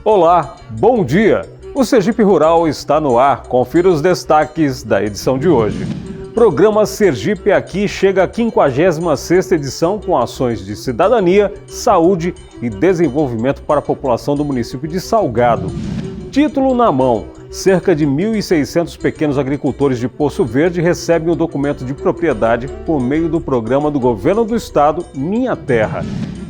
Olá, bom dia! O Sergipe Rural está no ar. Confira os destaques da edição de hoje. Programa Sergipe Aqui chega à 56ª edição com ações de cidadania, saúde e desenvolvimento para a população do município de Salgado. Título na mão. Cerca de 1.600 pequenos agricultores de Poço Verde recebem o documento de propriedade por meio do programa do Governo do Estado Minha Terra.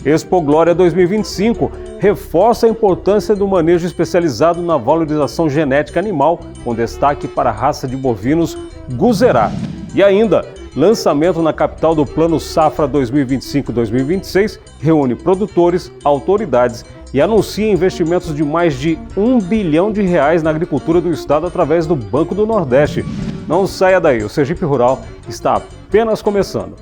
Expo Glória 2025 reforça a importância do manejo especializado na valorização genética animal, com destaque para a raça de bovinos Guzerá. E ainda, lançamento na capital do Plano Safra 2025-2026 reúne produtores, autoridades e anuncia investimentos de mais de R$1 bilhão na agricultura do estado através do Banco do Nordeste. Não saia daí, o Sergipe Rural está apenas começando.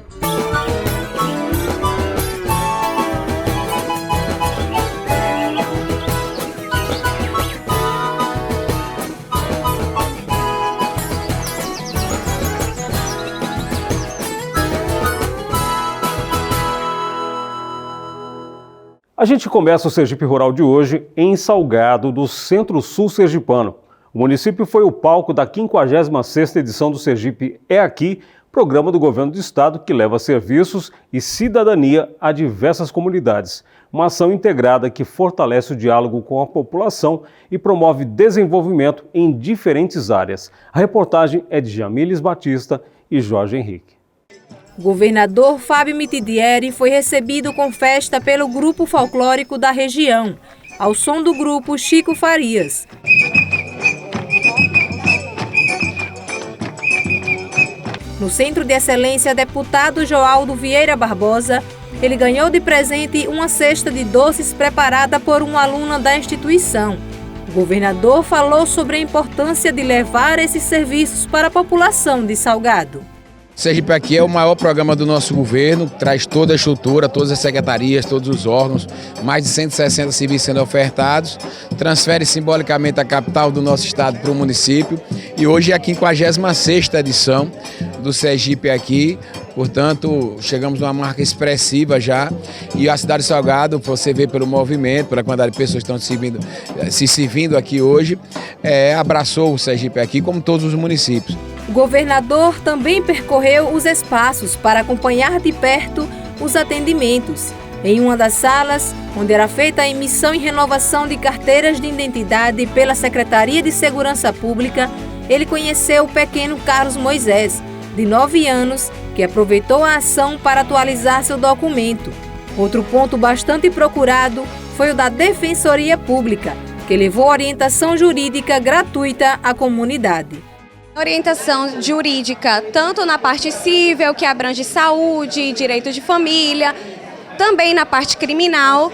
A gente começa o Sergipe Rural de hoje em Salgado, do Centro-Sul Sergipano. O município foi o palco da 56ª edição do Sergipe É Aqui, programa do Governo do Estado que leva serviços e cidadania a diversas comunidades. Uma ação integrada que fortalece o diálogo com a população e promove desenvolvimento em diferentes áreas. A reportagem é de Jamílis Batista e Jorge Henrique. O governador Fábio Mitidieri foi recebido com festa pelo grupo folclórico da região, ao som do grupo Chico Farias. No Centro de Excelência Deputado Joaldo Vieira Barbosa, ele ganhou de presente uma cesta de doces preparada por uma aluna da instituição. O governador falou sobre a importância de levar esses serviços para a população de Salgado. Sergipe Aqui é o maior programa do nosso governo, traz toda a estrutura, todas as secretarias, todos os órgãos, mais de 160 serviços sendo ofertados, transfere simbolicamente a capital do nosso estado para o município e hoje é a 56ª edição do Sergipe Aqui, portanto chegamos a uma marca expressiva já e a cidade de Salgado, você vê pelo movimento, pela quantidade de pessoas que estão se servindo aqui hoje, abraçou o Sergipe Aqui como todos os municípios. O governador também percorreu os espaços para acompanhar de perto os atendimentos. Em uma das salas, onde era feita a emissão e renovação de carteiras de identidade pela Secretaria de Segurança Pública, ele conheceu o pequeno Carlos Moisés, de 9 anos, que aproveitou a ação para atualizar seu documento. Outro ponto bastante procurado foi o da Defensoria Pública, que levou orientação jurídica gratuita à comunidade. Orientação jurídica, tanto na parte civil, que abrange saúde, direito de família, também na parte criminal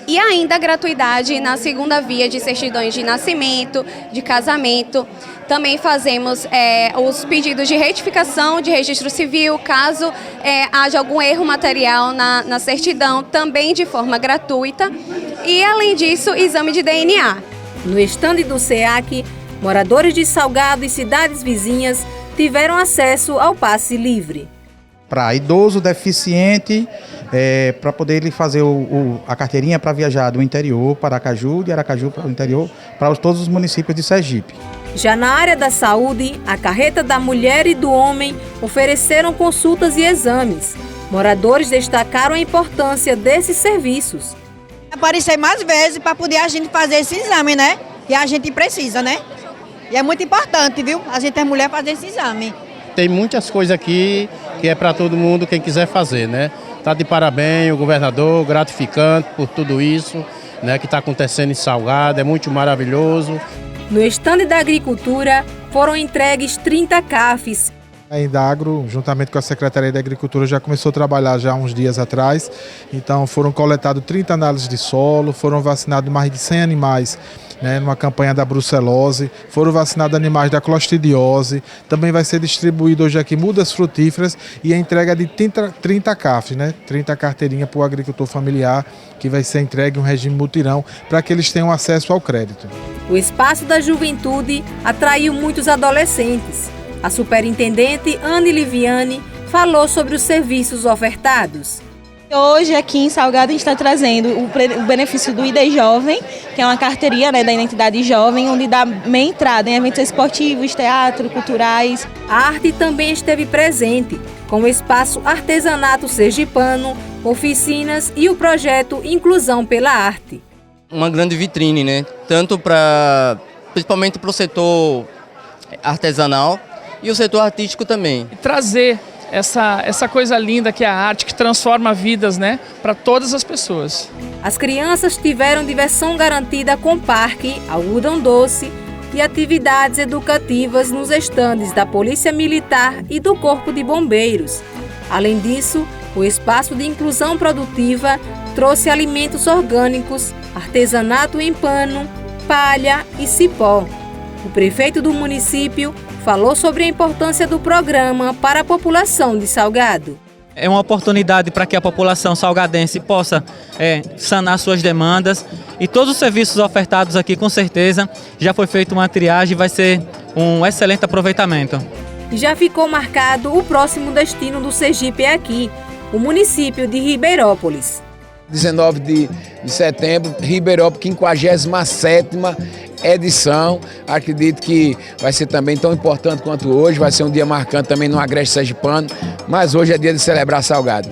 e ainda gratuidade na segunda via de certidões de nascimento, de casamento. Também fazemos os pedidos de retificação de registro civil, caso haja algum erro material na certidão, também de forma gratuita. E, além disso, exame de DNA. No estande do SEAC, moradores de Salgado e cidades vizinhas tiveram acesso ao passe livre. Para idoso, deficiente, para poder ele fazer a carteirinha para viajar do interior para Aracaju, de Aracaju para o interior, para todos os municípios de Sergipe. Já na área da saúde, a Carreta da Mulher e do Homem ofereceram consultas e exames. Moradores destacaram a importância desses serviços. Aparecer mais vezes para poder a gente fazer esse exame, né? E a gente precisa, né? E é muito importante, viu? A gente é mulher fazer esse exame. Tem muitas coisas aqui que é para todo mundo, quem quiser fazer, né? Tá de parabéns o governador, gratificante por tudo isso, né, que está acontecendo em Salgado, é muito maravilhoso. No estande da agricultura foram entregues 30 CAFs. A Indagro, juntamente com a Secretaria da Agricultura, já começou a trabalhar já há uns dias atrás. Então foram coletados 30 análises de solo, foram vacinados mais de 100 animais, numa campanha da brucelose, foram vacinados animais da clostridiose, também vai ser distribuído hoje aqui mudas frutíferas e a entrega de 30 CAFs, 30 carteirinhas para o agricultor familiar, que vai ser entregue em um regime mutirão para que eles tenham acesso ao crédito. O Espaço da Juventude atraiu muitos adolescentes. A superintendente Anne Liviane falou sobre os serviços ofertados. Hoje aqui em Salgado a gente está trazendo o benefício do ID Jovem, que é uma carteirinha, né, da identidade jovem, onde dá meia entrada em eventos esportivos, teatro, culturais. A arte também esteve presente, com o espaço Artesanato Sergipano, oficinas e o projeto Inclusão pela Arte. Uma grande vitrine, né? Principalmente para o setor artesanal e o setor artístico também. Trazer essa coisa linda que é a arte, que transforma vidas, né, para todas as pessoas. As crianças tiveram diversão garantida com parque, algodão doce e atividades educativas nos estandes da Polícia Militar e do Corpo de Bombeiros. Além disso, o espaço de inclusão produtiva trouxe alimentos orgânicos, artesanato em pano, palha e cipó. O prefeito do município falou sobre a importância do programa para a população de Salgado. É uma oportunidade para que a população salgadense possa sanar suas demandas, e todos os serviços ofertados aqui, com certeza, já foi feita uma triagem e vai ser um excelente aproveitamento. Já ficou marcado o próximo destino do Sergipe aqui, o município de Ribeirópolis. 19 de setembro, Ribeirópolis, 57ª edição. Acredito que vai ser também tão importante quanto hoje, vai ser um dia marcante também no Agreste Sergipano, mas hoje é dia de celebrar Salgado.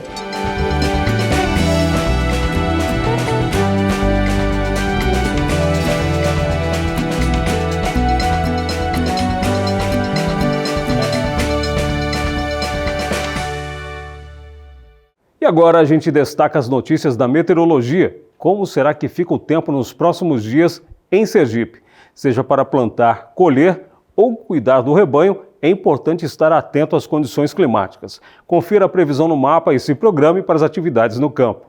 E agora a gente destaca as notícias da meteorologia. Como será que fica o tempo nos próximos dias em Sergipe? Seja para plantar, colher ou cuidar do rebanho, é importante estar atento às condições climáticas. Confira a previsão no mapa e se programe para as atividades no campo.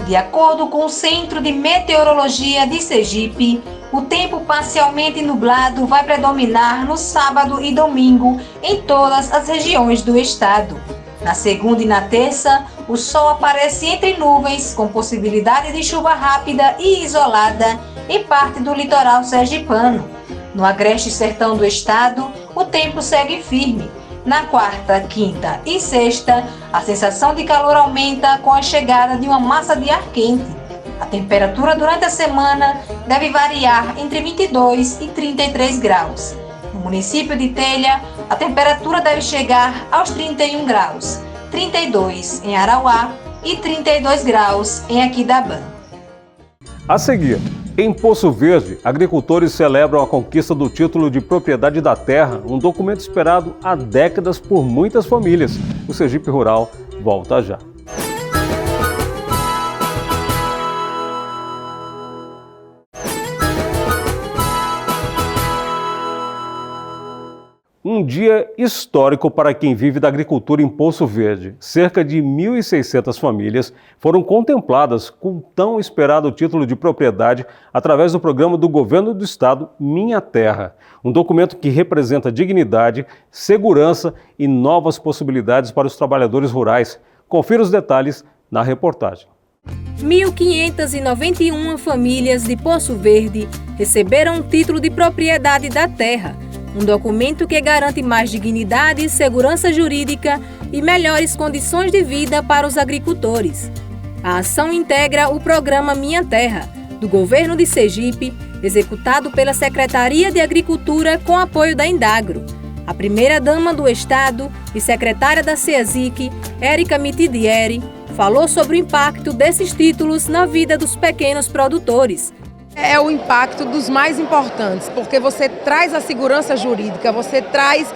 De acordo com o Centro de Meteorologia de Sergipe, o tempo parcialmente nublado vai predominar no sábado e domingo em todas as regiões do estado. Na segunda e na terça, o sol aparece entre nuvens, com possibilidade de chuva rápida e isolada em parte do litoral sergipano. No agreste sertão do estado, o tempo segue firme. Na quarta, quinta e sexta, a sensação de calor aumenta com a chegada de uma massa de ar quente. A temperatura durante a semana deve variar entre 22 e 33 graus. No município de Telha, a temperatura deve chegar aos 31 graus, 32 em Arauá e 32 graus em Aquidabã. A seguir, em Poço Verde, agricultores celebram a conquista do título de propriedade da terra, um documento esperado há décadas por muitas famílias. O Sergipe Rural volta já. Um dia histórico para quem vive da agricultura em Poço Verde. Cerca de 1.600 famílias foram contempladas com o tão esperado título de propriedade através do programa do Governo do Estado Minha Terra. Um documento que representa dignidade, segurança e novas possibilidades para os trabalhadores rurais. Confira os detalhes na reportagem. 1.591 famílias de Poço Verde receberam um título de propriedade da terra. Um documento que garante mais dignidade, segurança jurídica e melhores condições de vida para os agricultores. A ação integra o programa Minha Terra, do Governo de Sergipe, executado pela Secretaria de Agricultura com apoio da Indagro. A primeira-dama do Estado e secretária da CEASIC, Érica Mitidieri, falou sobre o impacto desses títulos na vida dos pequenos produtores. É o impacto dos mais importantes, porque você traz a segurança jurídica, você traz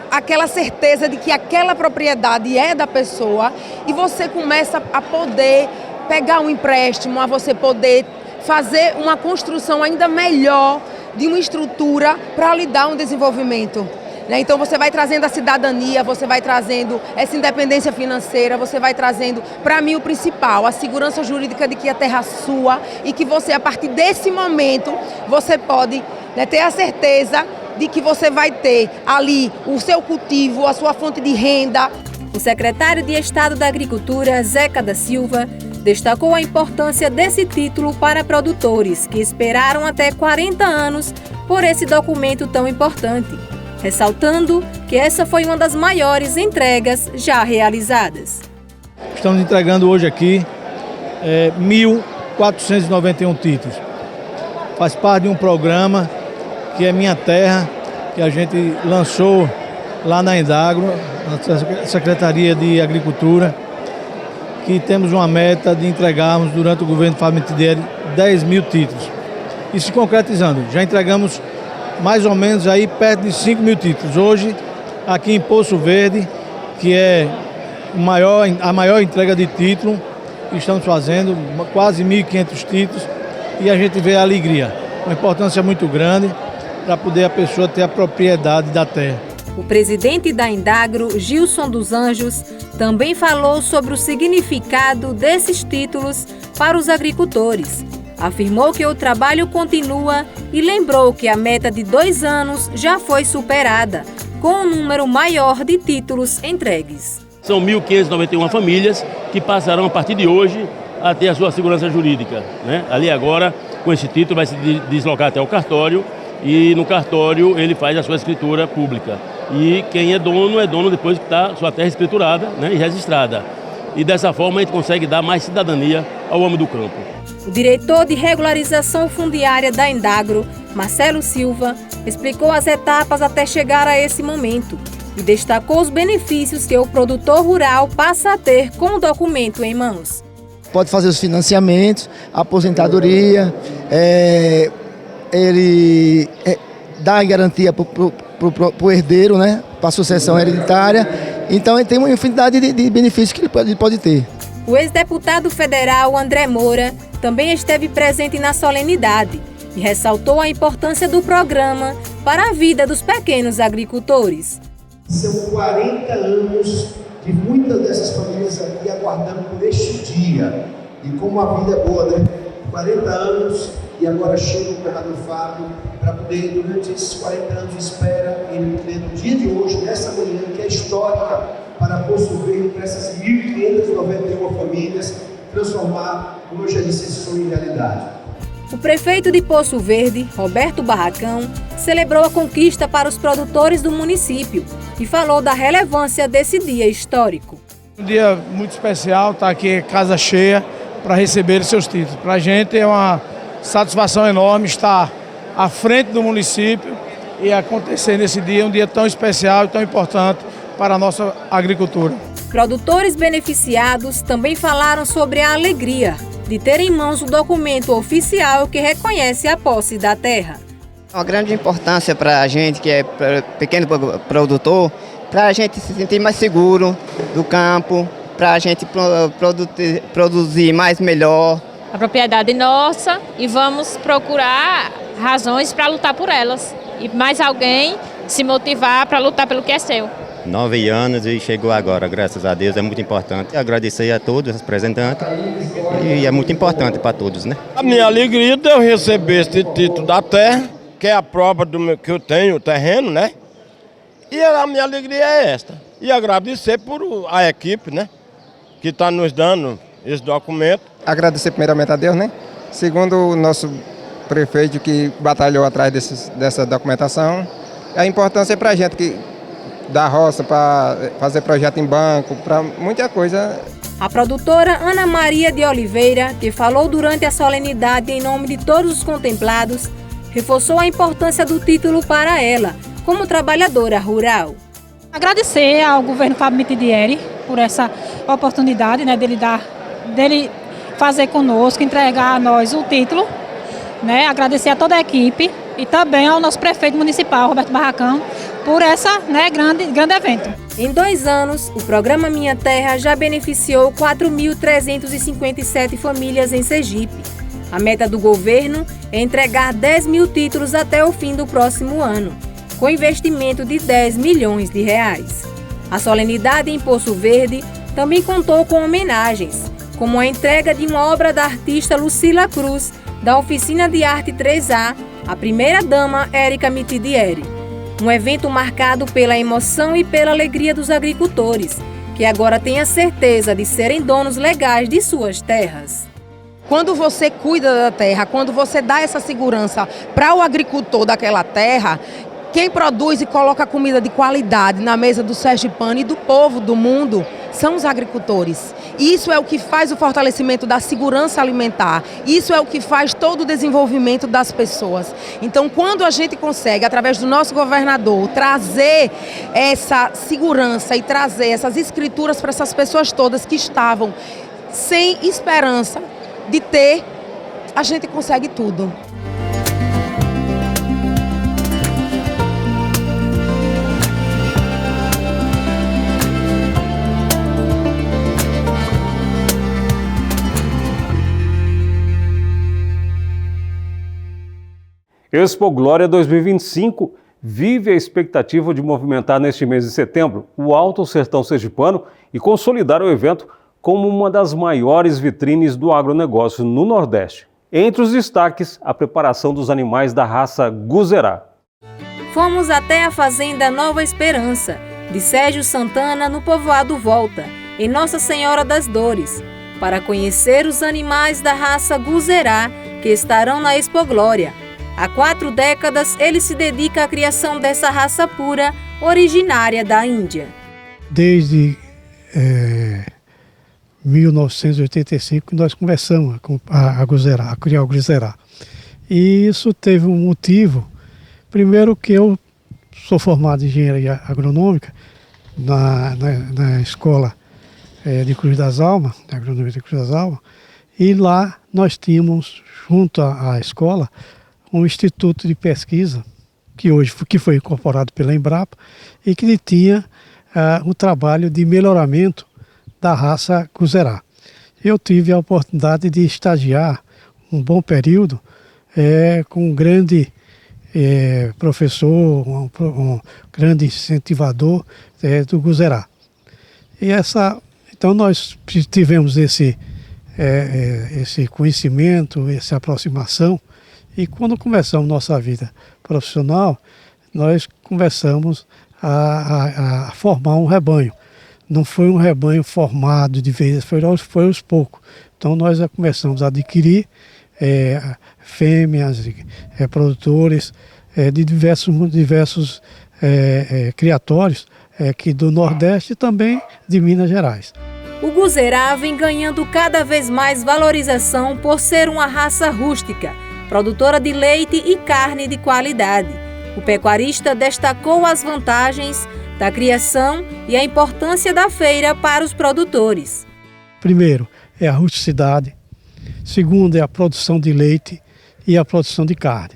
aquela certeza de que aquela propriedade é da pessoa e você começa a poder pegar um empréstimo, a você poder fazer uma construção ainda melhor de uma estrutura para lhe dar um desenvolvimento. Então você vai trazendo a cidadania, você vai trazendo essa independência financeira, você vai trazendo, para mim, o principal, a segurança jurídica de que a terra é sua e que você, a partir desse momento, você pode ter a certeza de que você vai ter ali o seu cultivo, a sua fonte de renda. O secretário de Estado da Agricultura, Zeca da Silva, destacou a importância desse título para produtores que esperaram até 40 anos por esse documento tão importante. ressaltando que essa foi uma das maiores entregas já realizadas. Estamos entregando hoje aqui 1.491 títulos. Faz parte de um programa que é Minha Terra, que a gente lançou lá na Indagro, na Secretaria de Agricultura, que temos uma meta de entregarmos durante o governo Fábio Mitidieri 10 mil títulos. E se concretizando, já entregamos mais ou menos aí perto de 5 mil títulos. Hoje, aqui em Poço Verde, que é a maior entrega de título, estamos fazendo quase 1.500 títulos e a gente vê a alegria, uma importância muito grande para poder a pessoa ter a propriedade da terra. O presidente da Indagro, Gilson dos Anjos, também falou sobre o significado desses títulos para os agricultores. Afirmou que o trabalho continua e lembrou que a meta de 2 anos já foi superada, com um número maior de títulos entregues. São 1.591 famílias que passarão a partir de hoje a ter a sua segurança jurídica, né? Ali agora, com esse título, vai se deslocar até o cartório e no cartório ele faz a sua escritura pública. E quem é dono depois que está sua terra escriturada, né, e registrada. E dessa forma a gente consegue dar mais cidadania ao homem do campo. O diretor de regularização fundiária da Indagro, Marcelo Silva, explicou as etapas até chegar a esse momento e destacou os benefícios que o produtor rural passa a ter com o documento em mãos. Pode fazer os financiamentos, a aposentadoria, ele dá garantia para o herdeiro, né, para a sucessão hereditária. Então ele tem uma infinidade de benefícios que ele pode ter. O ex-deputado federal André Moura também esteve presente na solenidade e ressaltou a importância do programa para a vida dos pequenos agricultores. São 40 anos de muitas dessas famílias aqui aguardando por este dia. E como a vida é boa, né? 40 anos e agora chega o governador Fábio para poder, durante esses 40 anos de espera, ele poder, no dia de hoje, nessa manhã, que é histórica para Poço Verde, para essas 1.591 famílias, transformar, como eu já disse, esse sonho em realidade. O prefeito de Poço Verde, Roberto Barracão, celebrou a conquista para os produtores do município e falou da relevância desse dia histórico. Um dia muito especial, está aqui casa cheia para receber seus títulos. Para a gente é uma satisfação enorme estar à frente do município e acontecer nesse dia, um dia tão especial e tão importante para a nossa agricultura. Produtores beneficiados também falaram sobre a alegria de ter em mãos o documento oficial que reconhece a posse da terra. Uma grande importância para a gente que é pequeno produtor, para a gente se sentir mais seguro do campo, para a gente produzir mais melhor. A propriedade é nossa e vamos procurar razões para lutar por elas. E mais alguém se motivar para lutar pelo que é seu. 9 anos e chegou agora, graças a Deus, é muito importante. Agradecer a todos os representantes e é muito importante para todos, né? A minha alegria de eu receber esse título da terra, que é a prova que eu tenho, o terreno, né? E a minha alegria é esta. E agradecer por a equipe, né? Que está nos dando esse documento. Agradecer primeiramente a Deus, né? Segundo o nosso prefeito que batalhou atrás dessa documentação. A importância é para a gente que da roça, para fazer projeto em banco, para muita coisa. A produtora Ana Maria de Oliveira, que falou durante a solenidade em nome de todos os contemplados, reforçou a importância do título para ela, como trabalhadora rural. Agradecer ao governo Fábio Mitidieri por essa oportunidade, né, dele fazer conosco, entregar a nós o título, né, agradecer a toda a equipe e também ao nosso prefeito municipal, Roberto Barracão, por essa, né, grande evento. Em 2 anos, o programa Minha Terra já beneficiou 4.357 famílias em Sergipe. A meta do governo é entregar 10 mil títulos até o fim do próximo ano, com investimento de 10 milhões de reais. A solenidade em Poço Verde também contou com homenagens, como a entrega de uma obra da artista Lucila Cruz, da Oficina de Arte 3A, a primeira-dama Érica Mitidieri. Um evento marcado pela emoção e pela alegria dos agricultores, que agora têm a certeza de serem donos legais de suas terras. Quando você cuida da terra, quando você dá essa segurança para o agricultor daquela terra, Quem produz e coloca comida de qualidade na mesa do sergipano e do povo do mundo são os agricultores. Isso é o que faz o fortalecimento da segurança alimentar. Isso é o que faz todo o desenvolvimento das pessoas. Então, quando a gente consegue, através do nosso governador, trazer essa segurança e trazer essas escrituras para essas pessoas todas que estavam sem esperança de ter, a gente consegue tudo. Expo Glória 2025 vive a expectativa de movimentar neste mês de setembro o Alto Sertão Sergipano e consolidar o evento como uma das maiores vitrines do agronegócio no Nordeste. Entre os destaques, a preparação dos animais da raça Guzerá. Fomos até a Fazenda Nova Esperança, de Sérgio Santana, no povoado Volta, em Nossa Senhora das Dores, para conhecer os animais da raça Guzerá que estarão na Expo Glória. Há 4 décadas, ele se dedica à criação dessa raça pura, originária da Índia. Desde 1985 nós começamos a criar o Guzerá. E isso teve um motivo. Primeiro que eu sou formado em engenharia agronômica na escola de Cruz das Almas, da agronomia de Cruz das Almas, e lá nós tínhamos, junto à escola, um instituto de pesquisa que foi incorporado pela Embrapa e que tinha um trabalho de melhoramento da raça Guzerá. Eu tive a oportunidade de estagiar um bom período com um grande professor, um grande incentivador do Guzerá. Então nós tivemos esse conhecimento, essa aproximação. E quando começamos nossa vida profissional, nós começamos a formar um rebanho. Não foi um rebanho formado de vez, foi aos poucos. Então nós começamos a adquirir fêmeas, reprodutores de diversos criatórios aqui do Nordeste e também de Minas Gerais. O Guzerá vem ganhando cada vez mais valorização por ser uma raça rústica, produtora de leite e carne de qualidade. O pecuarista destacou as vantagens da criação e a importância da feira para os produtores. Primeiro é a rusticidade, segundo é a produção de leite e a produção de carne.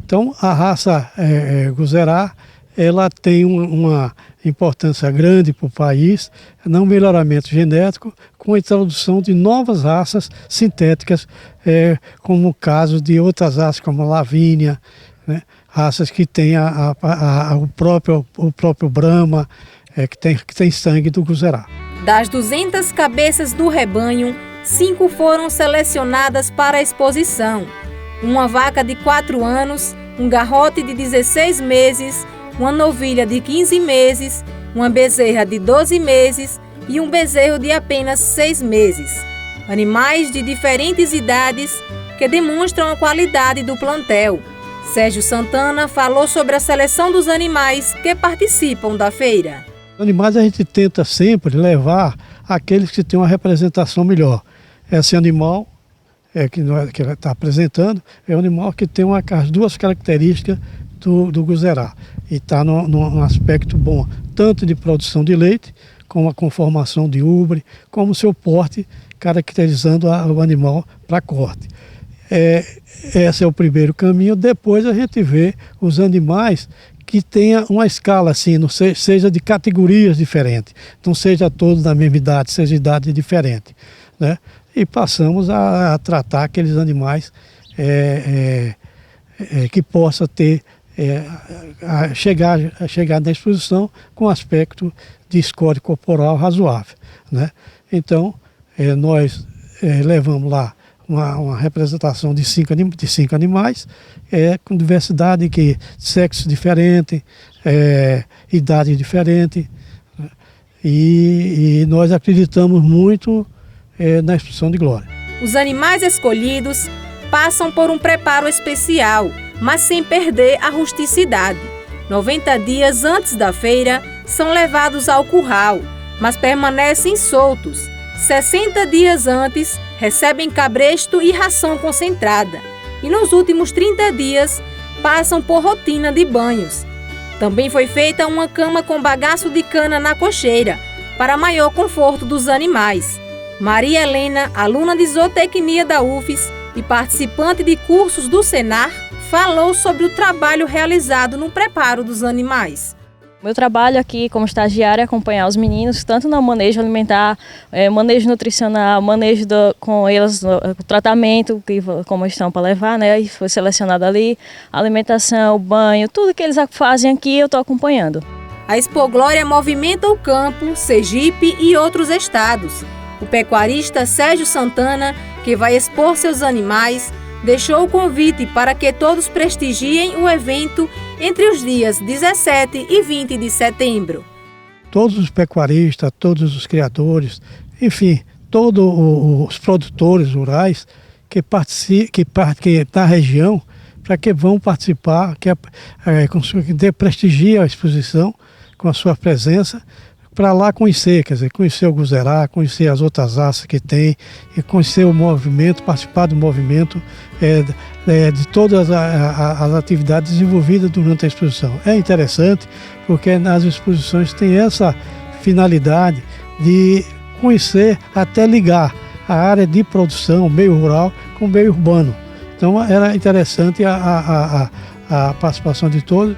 Então a raça Guzerá, ela tem uma importância grande para o país no melhoramento genético, com a introdução de novas raças sintéticas, como o caso de outras raças como a Lavínia, né? Raças que têm o próprio Brahma, que tem sangue do Guzerá. Das 200 cabeças do rebanho, 5 foram selecionadas para a exposição. Uma vaca de 4 anos, um garrote de 16 meses, uma novilha de 15 meses, uma bezerra de 12 meses e um bezerro de apenas 6 meses. Animais de diferentes idades que demonstram a qualidade do plantel. Sérgio Santana falou sobre a seleção dos animais que participam da feira. Os animais a gente tenta sempre levar aqueles que têm uma representação melhor. Esse animal que ela está apresentando é um animal que tem as 2 características do Guzerá. E está num aspecto bom, tanto de produção de leite, como a conformação de ubre, como o seu porte, caracterizando o animal para corte. Esse é o primeiro caminho. Depois a gente vê os animais que tenha uma escala assim, não seja de categorias diferentes, não seja todos da mesma idade, seja idade diferente, né? E passamos a tratar aqueles animais que possa ter chegar na exposição com aspecto de score corporal razoável, né? Então nós levamos lá uma representação de 5 animais, com diversidade, sexo diferente, idade diferente, e nós acreditamos muito na exposição de Glória. Os animais escolhidos passam por um preparo especial, mas sem perder a rusticidade. 90 dias antes da feira, são levados ao curral, mas permanecem soltos. 60 dias antes, recebem cabresto e ração concentrada. E nos últimos 30 dias, passam por rotina de banhos. Também foi feita uma cama com bagaço de cana na cocheira, para maior conforto dos animais. Maria Helena, aluna de zootecnia da UFES e participante de cursos do Senar, falou sobre o trabalho realizado no preparo dos animais. Meu trabalho aqui como estagiária é acompanhar os meninos, tanto no manejo alimentar, manejo nutricional, manejo com eles, o tratamento, como estão para levar, né? E foi selecionado ali, alimentação, banho, tudo que eles fazem aqui eu estou acompanhando. A Expo Glória movimenta o campo, Sergipe e outros estados. O pecuarista Sérgio Santana, que vai expor seus animais, deixou o convite para que todos prestigiem o evento entre os dias 17 e 20 de setembro. Todos os pecuaristas, todos os criadores, enfim, todos os produtores rurais que da região, para que vão participar, que prestigia a exposição com a sua presença, para lá conhecer, quer dizer, conhecer o Guzerá, conhecer as outras raças que tem, e conhecer o movimento, participar do movimento, de todas as atividades desenvolvidas durante a exposição. É interessante porque nas exposições tem essa finalidade de conhecer, até ligar a área de produção, o meio rural, com o meio urbano. Então era interessante a participação de todos.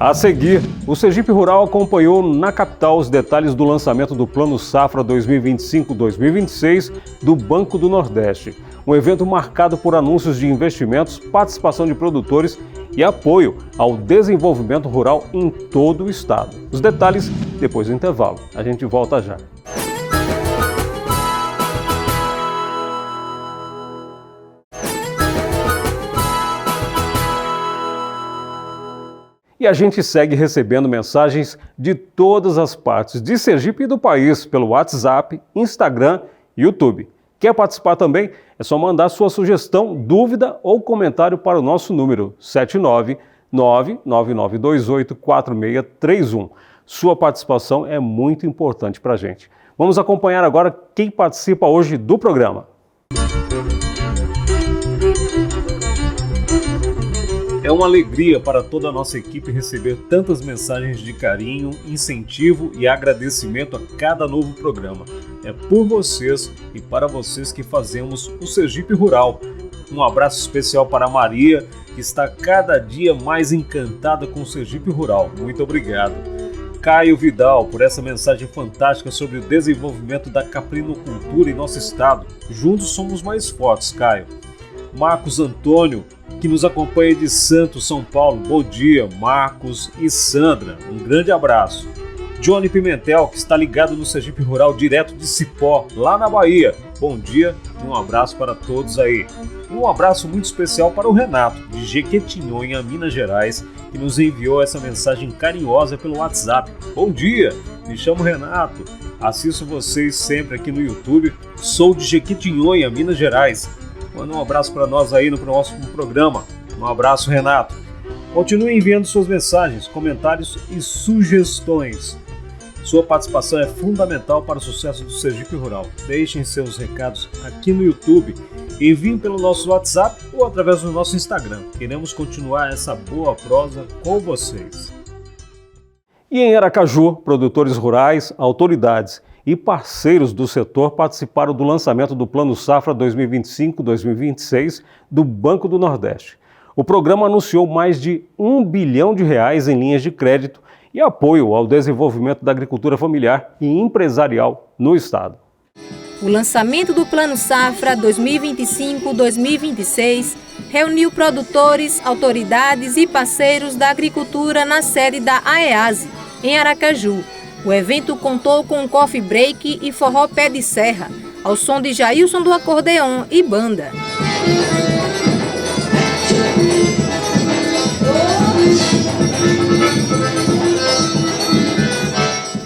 A seguir, o Sergipe Rural acompanhou na capital os detalhes do lançamento do Plano Safra 2025-2026 do Banco do Nordeste. Um evento marcado por anúncios de investimentos, participação de produtores e apoio ao desenvolvimento rural em todo o estado. Os detalhes depois do intervalo. A gente volta já. E a gente segue recebendo mensagens de todas as partes de Sergipe e do país pelo WhatsApp, Instagram e YouTube. Quer participar também? É só mandar sua sugestão, dúvida ou comentário para o nosso número 79999284631. Sua participação é muito importante para a gente. Vamos acompanhar agora quem participa hoje do programa. É uma alegria para toda a nossa equipe receber tantas mensagens de carinho, incentivo e agradecimento a cada novo programa. É por vocês e para vocês que fazemos o Sergipe Rural. Um abraço especial para a Maria, que está cada dia mais encantada com o Sergipe Rural. Muito obrigado. Caio Vidal, por essa mensagem fantástica sobre o desenvolvimento da caprinocultura em nosso estado. Juntos somos mais fortes, Caio. Marcos Antônio, que nos acompanha de Santos, São Paulo. Bom dia, Marcos e Sandra. Um grande abraço. Johnny Pimentel, que está ligado no Sergipe Rural, direto de Cipó, lá na Bahia. Bom dia e um abraço para todos aí. E um abraço muito especial para o Renato, de Jequitinhonha, Minas Gerais, que nos enviou essa mensagem carinhosa pelo WhatsApp. Bom dia, me chamo Renato, assisto vocês sempre aqui no YouTube, sou de Jequitinhonha, Minas Gerais. Manda um abraço para nós aí no próximo programa. Um abraço, Renato. Continue enviando suas mensagens, comentários e sugestões. Sua participação é fundamental para o sucesso do Sergipe Rural. Deixem seus recados aqui no YouTube, enviem pelo nosso WhatsApp ou através do nosso Instagram. Queremos continuar essa boa prosa com vocês. E em Aracaju, produtores rurais, autoridades e parceiros do setor participaram do lançamento do Plano Safra 2025-2026 do Banco do Nordeste. O programa anunciou mais de R$1 bilhão em linhas de crédito e apoio ao desenvolvimento da agricultura familiar e empresarial no estado. O lançamento do Plano Safra 2025-2026 reuniu produtores, autoridades e parceiros da agricultura na sede da AEASE, em Aracaju. O evento contou com um coffee break e forró pé de serra, ao som de Jailson do acordeon e banda.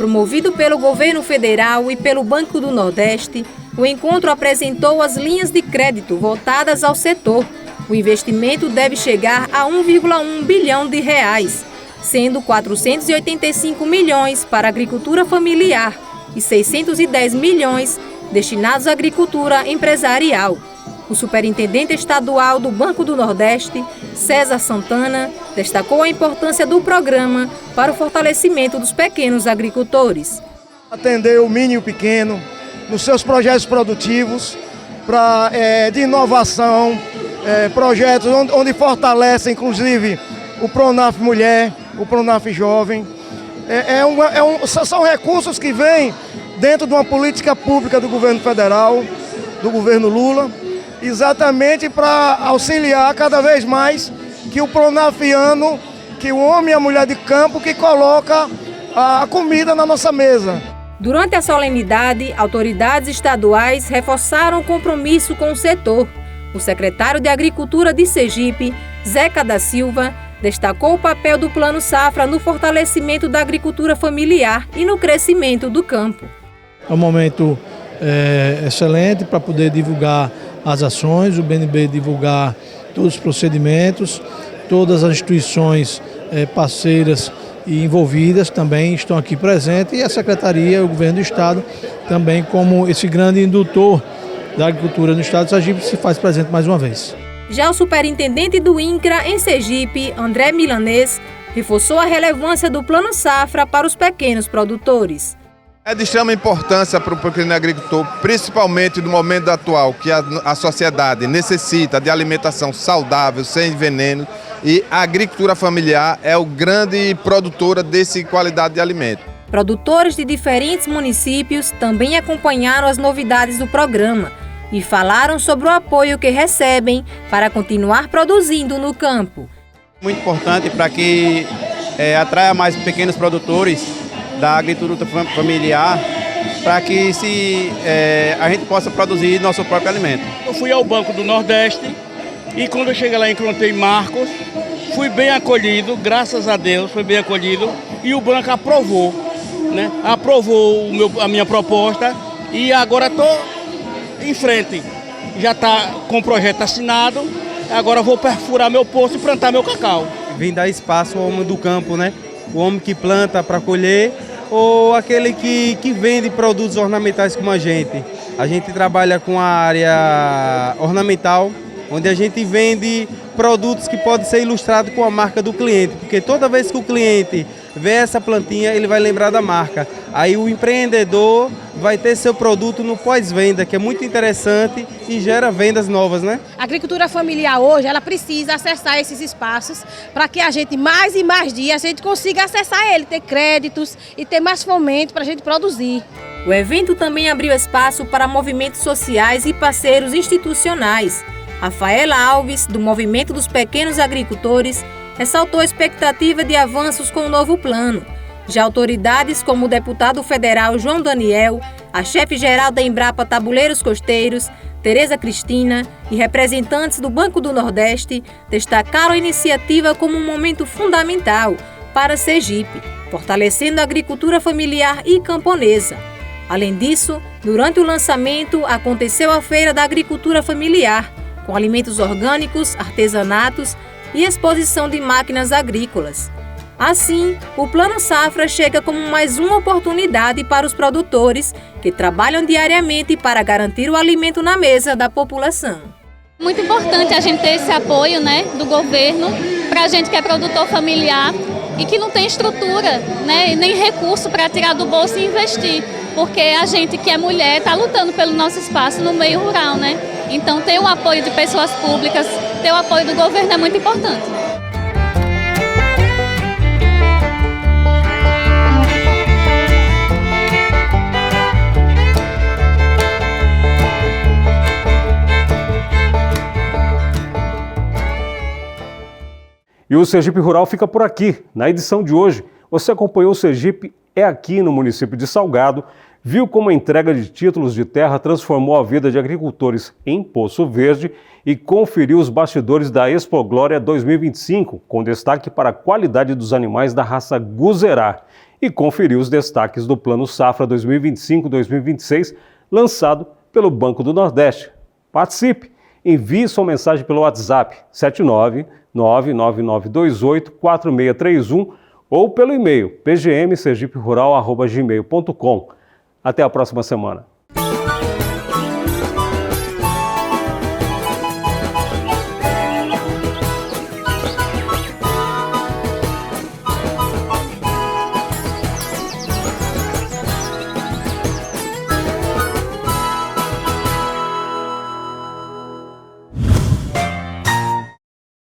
Promovido pelo governo federal e pelo Banco do Nordeste, o encontro apresentou as linhas de crédito voltadas ao setor. O investimento deve chegar a 1,1 bilhão de reais, sendo 485 milhões para a agricultura familiar e 610 milhões destinados à agricultura empresarial. O superintendente estadual do Banco do Nordeste, César Santana, destacou a importância do programa para o fortalecimento dos pequenos agricultores. Atender o mini e o pequeno nos seus projetos produtivos de inovação, projetos onde fortalece inclusive o Pronaf Mulher, o Pronaf Jovem. São recursos que vêm dentro de uma política pública do governo federal, do governo Lula, exatamente para auxiliar cada vez mais que o pronafiano, que o homem e a mulher de campo que coloca a comida na nossa mesa. Durante a solenidade, autoridades estaduais reforçaram o compromisso com o setor. O secretário de Agricultura de Sergipe, Zeca da Silva, destacou o papel do Plano Safra no fortalecimento da agricultura familiar e no crescimento do campo. É um momento excelente para poder divulgar as ações, o BNB divulgar todos os procedimentos, todas as instituições parceiras e envolvidas também estão aqui presentes e a Secretaria e o Governo do Estado também como esse grande indutor da agricultura no Estado de Sergipe se faz presente mais uma vez. Já o superintendente do INCRA em Sergipe, André Milanês, reforçou a relevância do Plano Safra para os pequenos produtores. É de extrema importância para o pequeno agricultor, principalmente no momento atual, que a sociedade necessita de alimentação saudável, sem veneno, e a agricultura familiar é o grande produtora dessa qualidade de alimento. Produtores de diferentes municípios também acompanharam as novidades do programa e falaram sobre o apoio que recebem para continuar produzindo no campo. Muito importante para que atraia mais pequenos produtores da agricultura familiar, para que a gente possa produzir nosso próprio alimento. Eu fui ao Banco do Nordeste e quando eu cheguei lá encontrei Marcos, fui bem acolhido, graças a Deus, fui bem acolhido e o banco aprovou, né? Aprovou a minha proposta e agora estou em frente. Já está com o projeto assinado, agora vou perfurar meu poço e plantar meu cacau. Vem dar espaço ao homem do campo, né? O homem que planta para colher ou aquele que vende produtos ornamentais como a gente. A gente trabalha com a área ornamental, onde a gente vende produtos que podem ser ilustrados com a marca do cliente, porque toda vez que o cliente vê essa plantinha, ele vai lembrar da marca. Aí o empreendedor vai ter seu produto no pós-venda, que é muito interessante e gera vendas novas, né? A agricultura familiar hoje, ela precisa acessar esses espaços para que a gente, mais e mais dias, a gente consiga acessar ele, ter créditos e ter mais fomento para a gente produzir. O evento também abriu espaço para movimentos sociais e parceiros institucionais. Rafaela Alves, do Movimento dos Pequenos Agricultores, ressaltou a expectativa de avanços com o novo plano. Já autoridades como o deputado federal João Daniel, a chefe-geral da Embrapa Tabuleiros Costeiros, Tereza Cristina, e representantes do Banco do Nordeste destacaram a iniciativa como um momento fundamental para Sergipe, fortalecendo a agricultura familiar e camponesa. Além disso, durante o lançamento aconteceu a Feira da Agricultura Familiar, com alimentos orgânicos, artesanatos e exposição de máquinas agrícolas. Assim, o Plano Safra chega como mais uma oportunidade para os produtores que trabalham diariamente para garantir o alimento na mesa da população. Muito importante a gente ter esse apoio, né, do governo para a gente que é produtor familiar e que não tem estrutura, né, nem recurso para tirar do bolso e investir, porque a gente que é mulher está lutando pelo nosso espaço no meio rural, né? Então ter o apoio de pessoas públicas, ter o apoio do governo é muito importante. E o Sergipe Rural fica por aqui. Na edição de hoje, você acompanhou o Sergipe é aqui no município de Salgado, viu como a entrega de títulos de terra transformou a vida de agricultores em Poço Verde e conferiu os bastidores da Expo Glória 2025, com destaque para a qualidade dos animais da raça Guzerá. e conferir os destaques do Plano Safra 2025-2026, lançado pelo Banco do Nordeste. Participe! Envie sua mensagem pelo WhatsApp 79999284631 ou pelo e-mail pgmsergiperural@gmail.com. Até a próxima semana.